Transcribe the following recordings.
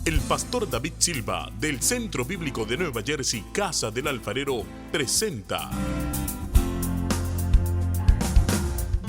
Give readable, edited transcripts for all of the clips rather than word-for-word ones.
El pastor David Silva, del Centro Bíblico de Nueva Jersey, Casa del Alfarero, presenta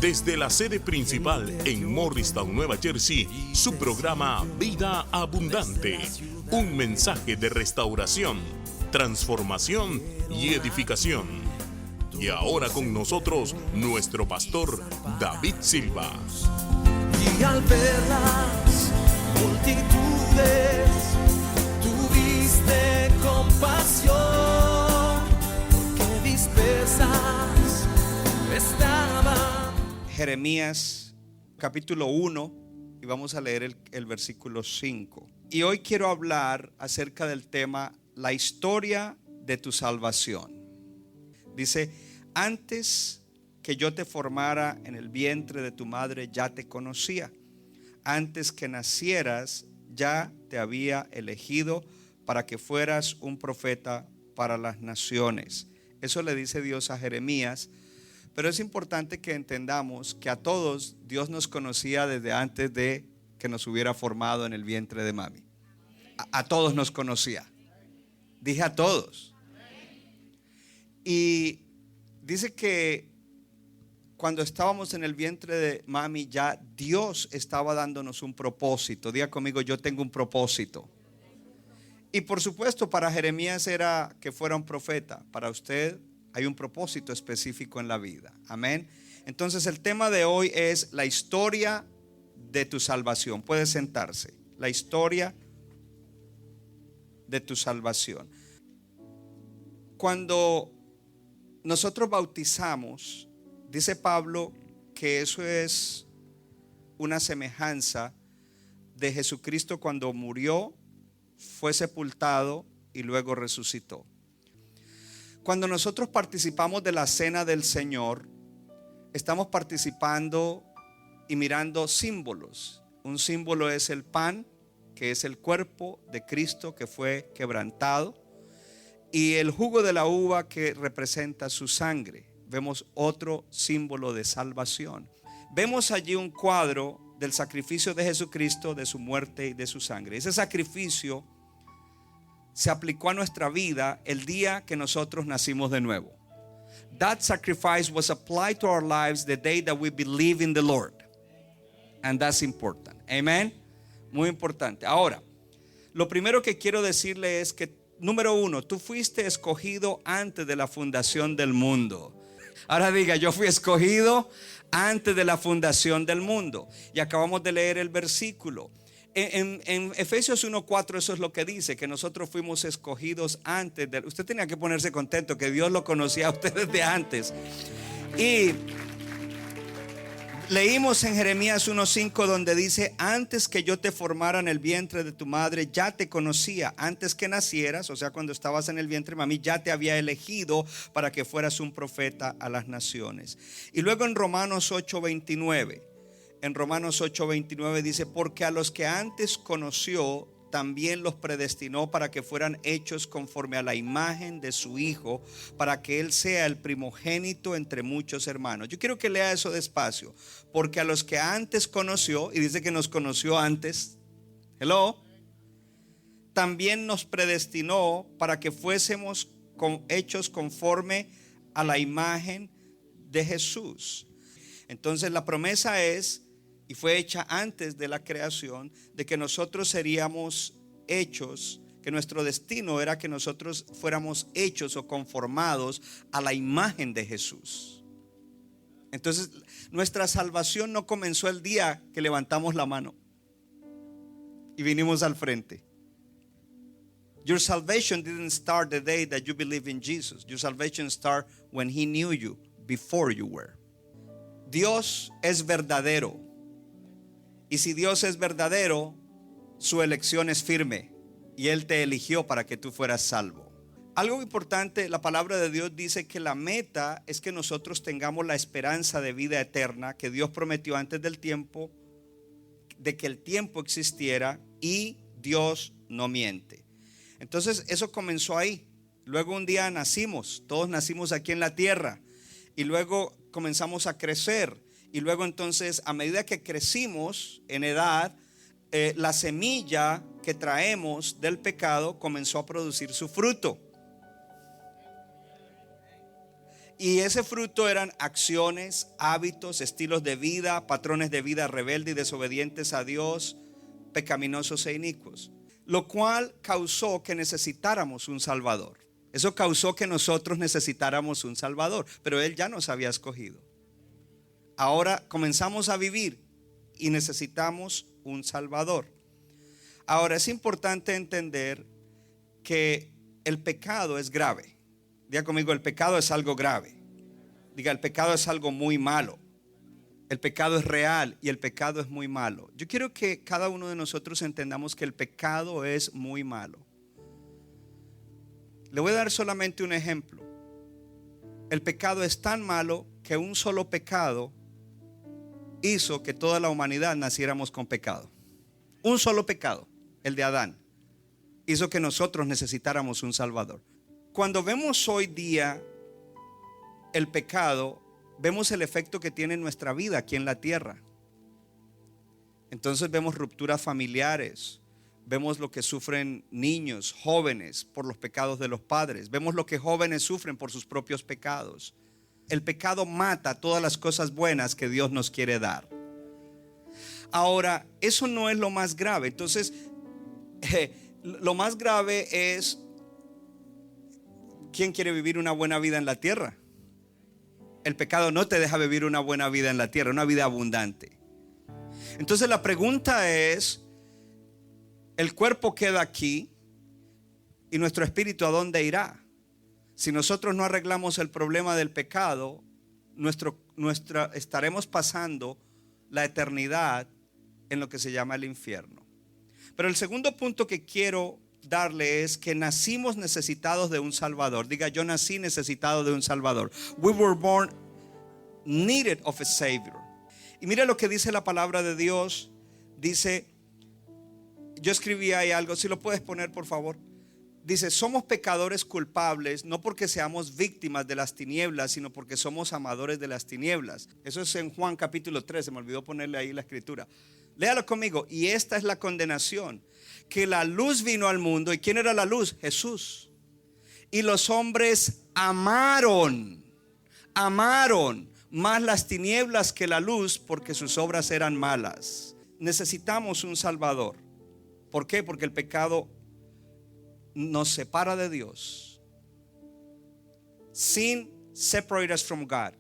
desde la sede principal en Morristown, Nueva Jersey, su programa Vida Abundante. Un mensaje de restauración, transformación y edificación. Y ahora con nosotros, nuestro pastor David Silva. Y al ver las multitudes, tuviste compasión, porque dispersas estaban. Jeremías capítulo 1 y vamos a leer el versículo 5. Y hoy quiero hablar acerca del tema la historia de tu salvación. Dice: antes que yo te formara en el vientre de tu madre ya te conocía. Antes que nacieras ya te había elegido para que fueras un profeta para las naciones. Eso le dice Dios a Jeremías. Pero es importante que entendamos que a todos Dios nos conocía desde antes de que nos hubiera formado en el vientre de mami. A todos nos conocía. Dije a todos. Y dice que cuando estábamos en el vientre de mami ya Dios estaba dándonos un propósito. Diga conmigo: yo tengo un propósito. Y por supuesto para Jeremías era que fuera un profeta. Para usted hay un propósito específico en la vida. Amén. Entonces el tema de hoy es la historia de tu salvación. Puede sentarse. La historia de tu salvación. Cuando nosotros bautizamos, dice Pablo que eso es una semejanza de Jesucristo cuando murió, fue sepultado y luego resucitó. Cuando nosotros participamos de la cena del Señor, estamos participando y mirando símbolos. Un símbolo es el pan, que es el cuerpo de Cristo que fue quebrantado, y el jugo de la uva que representa su sangre. Vemos otro símbolo de salvación. Vemos allí un cuadro del sacrificio de Jesucristo, de su muerte y de su sangre. Ese sacrificio se aplicó a nuestra vida el día que nosotros nacimos de nuevo. That sacrifice was applied to our lives the day that we believe in the Lord. And that's important. Amen. Muy importante. Ahora, lo primero que quiero decirle es que, número uno, tú fuiste escogido antes de la fundación del mundo. Ahora diga: yo fui escogido antes de la fundación del mundo. Y acabamos de leer el versículo. En Efesios 1:4 eso es lo que dice, que nosotros fuimos escogidos antes de. Usted tenía que ponerse contento que Dios lo conocía a usted desde antes. Y leímos en Jeremías 1:5 donde dice: antes que yo te formara en el vientre de tu madre ya te conocía. Antes que nacieras, o sea cuando estabas en el vientre mami, ya te había elegido para que fueras un profeta a las naciones. Y luego en Romanos 8:29, en Romanos 8:29 dice: porque a los que antes conoció también los predestinó para que fueran hechos conforme a la imagen de su Hijo, para que Él sea el primogénito entre muchos hermanos. Yo quiero que lea eso despacio. Porque a los que antes conoció, y dice que nos conoció antes, hello, también nos predestinó para que fuésemos hechos conforme a la imagen de Jesús. Entonces la promesa es, y fue hecha antes de la creación, de que nosotros seríamos hechos, que nuestro destino era que nosotros fuéramos hechos o conformados a la imagen de Jesús. Entonces nuestra salvación no comenzó el día que levantamos la mano y vinimos al frente. Your salvation didn't start the day that you believe in Jesus. Your salvation started when He knew you before you were. Dios es verdadero. Y si Dios es verdadero, su elección es firme. Y Él te eligió para que tú fueras salvo. Algo importante, la palabra de Dios dice que la meta es que nosotros tengamos la esperanza de vida eterna que Dios prometió antes del tiempo, de que el tiempo existiera, y Dios no miente. Entonces eso comenzó ahí. Luego un día nacimos, todos nacimos aquí en la tierra, y luego comenzamos a crecer. Y luego entonces, a medida que crecimos en edad, la semilla que traemos del pecado comenzó a producir su fruto. Y ese fruto eran acciones, hábitos, estilos de vida, patrones de vida rebeldes y desobedientes a Dios, pecaminosos e inicuos. Lo cual causó que necesitáramos un Salvador. Eso causó que nosotros necesitáramos un Salvador. Pero Él ya nos había escogido. Ahora comenzamos a vivir y necesitamos un Salvador. Ahora es importante entender que el pecado es grave. Diga conmigo, el pecado es algo grave. Diga, el pecado es algo muy malo. El pecado es real y el pecado es muy malo. Yo quiero que cada uno de nosotros entendamos que el pecado es muy malo. Le voy a dar solamente un ejemplo. El pecado es tan malo que un solo pecado hizo que toda la humanidad naciéramos con pecado. Un solo pecado, el de Adán, hizo que nosotros necesitáramos un Salvador. Cuando vemos hoy día el pecado, vemos el efecto que tiene en nuestra vida aquí en la tierra. Entonces vemos rupturas familiares, vemos lo que sufren niños, jóvenes por los pecados de los padres, vemos lo que jóvenes sufren por sus propios pecados. El pecado mata todas las cosas buenas que Dios nos quiere dar. Ahora, eso no es lo más grave. Entonces, lo más grave es: ¿quién quiere vivir una buena vida en la tierra? El pecado no te deja vivir una buena vida en la tierra, una vida abundante. Entonces la pregunta es: el cuerpo queda aquí y nuestro espíritu ¿a dónde irá? Si nosotros no arreglamos el problema del pecado, estaremos pasando la eternidad en lo que se llama el infierno. Pero el segundo punto que quiero darle es que nacimos necesitados de un Salvador. Diga, yo nací necesitado de un Salvador. We were born needed of a Savior. Y mira lo que dice la palabra de Dios. Dice, yo escribí ahí algo, si lo puedes poner por favor. Dice, somos pecadores culpables, no porque seamos víctimas de las tinieblas, sino porque somos amadores de las tinieblas. Eso es en Juan capítulo 3, se me olvidó ponerle ahí la escritura. Léalo conmigo. Y esta es la condenación: que la luz vino al mundo. ¿Y quién era la luz? Jesús. Y los hombres amaron más las tinieblas que la luz, porque sus obras eran malas. Necesitamos un Salvador. ¿Por qué? Porque el pecado nos separa de Dios. Sin separate us from God.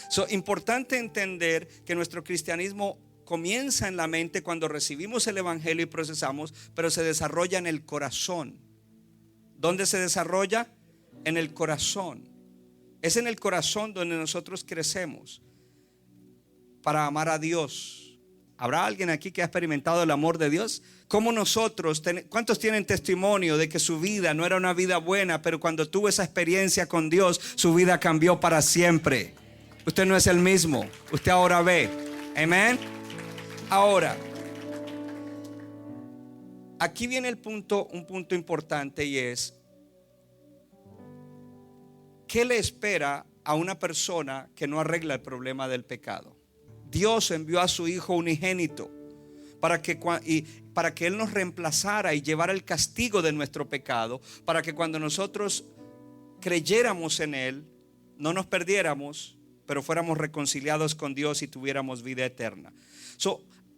So, importante entender que nuestro cristianismo comienza en la mente cuando recibimos el evangelio y procesamos, pero se desarrolla en el corazón. ¿Dónde se desarrolla? En el corazón. Es en el corazón donde nosotros crecemos para amar a Dios. ¿Habrá alguien aquí que ha experimentado el amor de Dios? Como nosotros, ¿cuántos tienen testimonio de que su vida no era una vida buena, pero cuando tuvo esa experiencia con Dios, su vida cambió para siempre? Usted no es el mismo, usted ahora ve. Amén. Ahora, aquí viene un punto importante, y es: ¿qué le espera a una persona que no arregla el problema del pecado? Dios envió a su Hijo unigénito para que Él nos reemplazara y llevara el castigo de nuestro pecado, para que cuando nosotros creyéramos en Él, no nos perdiéramos, pero fuéramos reconciliados con Dios y tuviéramos vida eterna.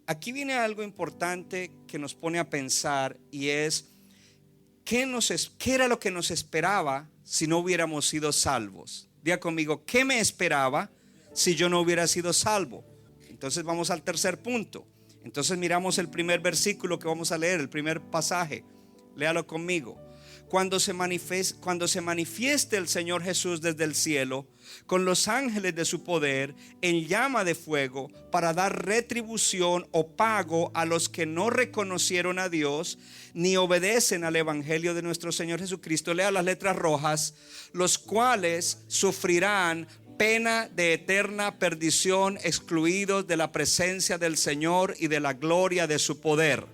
Aquí viene algo importante que nos pone a pensar, y es: ¿qué era lo que nos esperaba si no hubiéramos sido salvos? Diga conmigo, ¿qué me esperaba si yo no hubiera sido salvo? Entonces vamos al tercer punto. Entonces miramos el primer versículo que vamos a leer, el primer pasaje. Léalo conmigo. Cuando se manifieste el Señor Jesús desde el cielo, con los ángeles de su poder, en llama de fuego, para dar retribución o pago a los que no reconocieron a Dios, ni obedecen al evangelio de nuestro Señor Jesucristo. Lea las letras rojas: los cuales sufrirán pena de eterna perdición, excluidos de la presencia del Señor y de la gloria de su poder.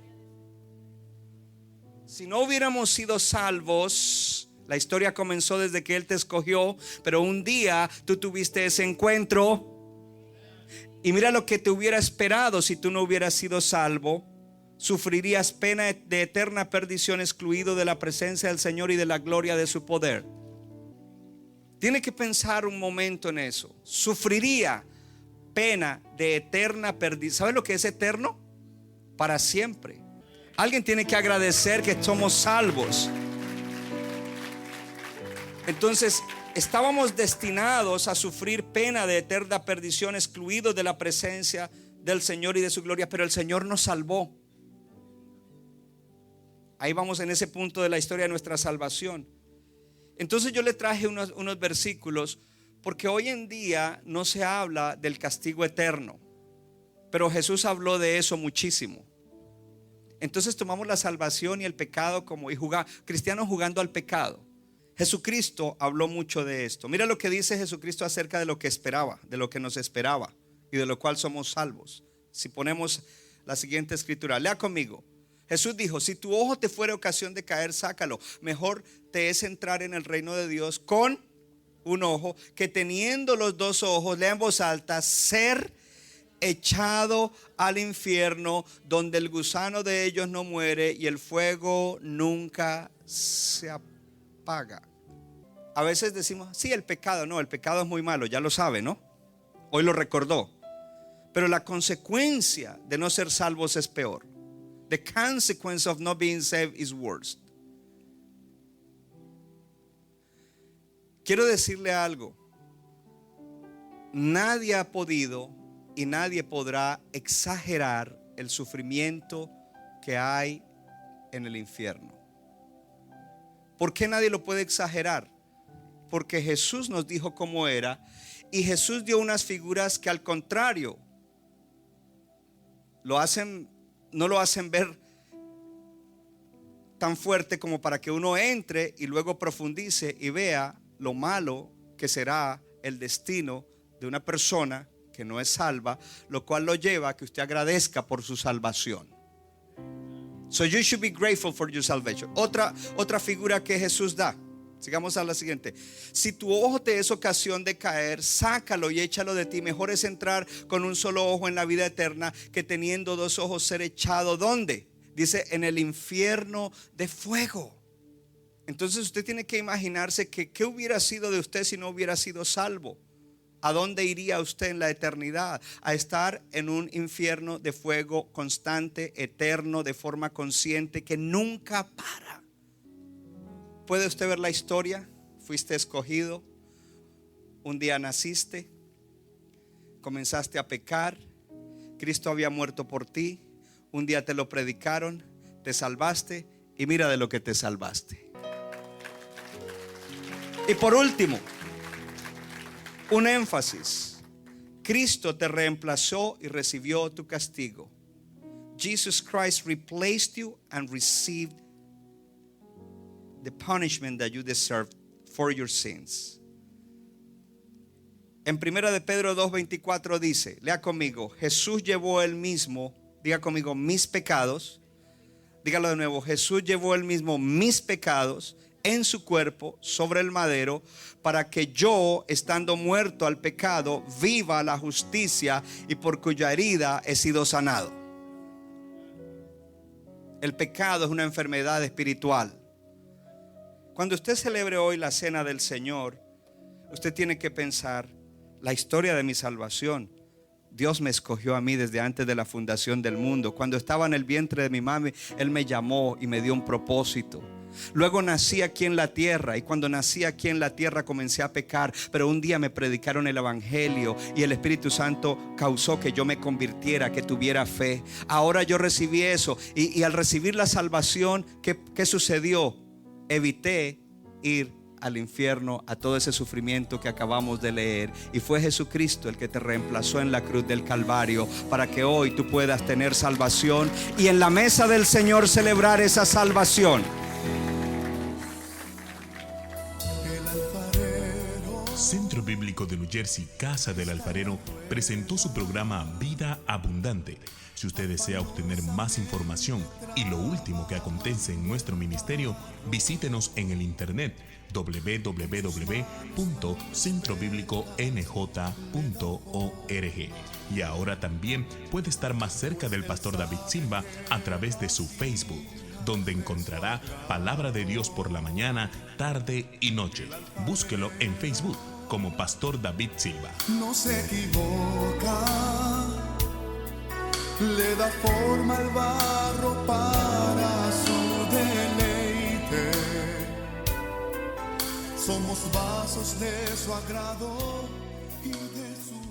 Si no hubiéramos sido salvos, la historia comenzó desde que Él te escogió, pero un día tú tuviste ese encuentro, y mira lo que te hubiera esperado si tú no hubieras sido salvo. sufrirías pena de eterna perdición, excluido de la presencia del Señor y de la gloria de su poder. Tiene que pensar un momento en eso. Sufriría pena de eterna perdición. ¿Sabes lo que es eterno? Para siempre. Alguien tiene que agradecer que somos salvos. Entonces, estábamos destinados a sufrir pena de eterna perdición, excluidos de la presencia del Señor y de su gloria, pero el Señor nos salvó. Ahí vamos en ese punto de la historia de nuestra salvación. Entonces yo le traje unos versículos, porque hoy en día no se habla del castigo eterno, pero Jesús habló de eso muchísimo. Entonces tomamos la salvación y el pecado como cristianos jugando al pecado. Jesucristo habló mucho de esto. Mira lo que dice Jesucristo acerca de lo que esperaba, de lo que nos esperaba y de lo cual somos salvos. Si ponemos la siguiente escritura, lea conmigo. Jesús dijo: si tu ojo te fuera ocasión de caer, sácalo. Mejor te es entrar en el reino de Dios con un ojo, que teniendo los dos ojos, lea en voz alta, ser echado al infierno, donde el gusano de ellos no muere y el fuego nunca se apaga. A veces decimos, sí, el pecado es muy malo, ya lo sabe, ¿no? Hoy lo recordó. Pero la consecuencia de no ser salvos es peor. The consequence of not being saved is worse. Quiero decirle algo. Nadie ha podido y nadie podrá exagerar el sufrimiento que hay en el infierno. ¿Por qué nadie lo puede exagerar? Porque Jesús nos dijo cómo era, y Jesús dio unas figuras que al contrario no lo hacen ver tan fuerte como para que uno entre y luego profundice y vea lo malo que será el destino de una persona que no es salva, lo cual lo lleva a que usted agradezca por su salvación. So you should be grateful for your salvation. Otra figura que Jesús da. Sigamos a la siguiente. Si tu ojo te es ocasión de caer, sácalo y échalo de ti. Mejor es entrar con un solo ojo en la vida eterna, que teniendo dos ojos ser echado. ¿Dónde? Dice, en el infierno de fuego. Entonces usted tiene que imaginarse que qué hubiera sido de usted si no hubiera sido salvo. ¿A dónde iría usted en la eternidad? A estar en un infierno de fuego constante, eterno, de forma consciente, que nunca para. ¿Puede usted ver la historia? Fuiste escogido, un día naciste, comenzaste a pecar, Cristo había muerto por ti, un día te lo predicaron, te salvaste y mira de lo que te salvaste. Y por último, un énfasis: Cristo te reemplazó y recibió tu castigo. Jesus Christ replaced you and received the punishment that you deserved for your sins. En 1 de Pedro 2:24 dice, lea conmigo, Jesús llevó él mismo, diga conmigo, mis pecados. Dígalo de nuevo, Jesús llevó él mismo mis pecados en su cuerpo sobre el madero, para que yo, estando muerto al pecado, viva la justicia, y por cuya herida he sido sanado. El pecado es una enfermedad espiritual. Cuando usted celebre hoy la cena del Señor, usted tiene que pensar la historia de mi salvación. Dios me escogió a mí desde antes de la fundación del mundo. Cuando estaba en el vientre de mi mami, Él me llamó y me dio un propósito. Luego nací aquí en la tierra, y cuando nací aquí en la tierra comencé a pecar, pero un día me predicaron el evangelio y el Espíritu Santo causó que yo me convirtiera, que tuviera fe. Ahora yo recibí eso, y al recibir la salvación, ¿qué sucedió? Evité ir al infierno, a todo ese sufrimiento que acabamos de leer, y fue Jesucristo el que te reemplazó en la cruz del Calvario, para que hoy tú puedas tener salvación y en la mesa del Señor celebrar esa salvación. Centro Bíblico de New Jersey, Casa del Alfarero, presentó su programa Vida Abundante. Si usted desea obtener más información y lo último que acontece en nuestro ministerio, visítenos en el internet www.centrobibliconj.org. Y ahora también puede estar más cerca del Pastor David Silva a través de su Facebook, donde encontrará Palabra de Dios por la mañana, tarde y noche. Búsquelo en Facebook como Pastor David Silva. No se equivoca, le da forma al barro para su deleite. Somos vasos de su agrado y de su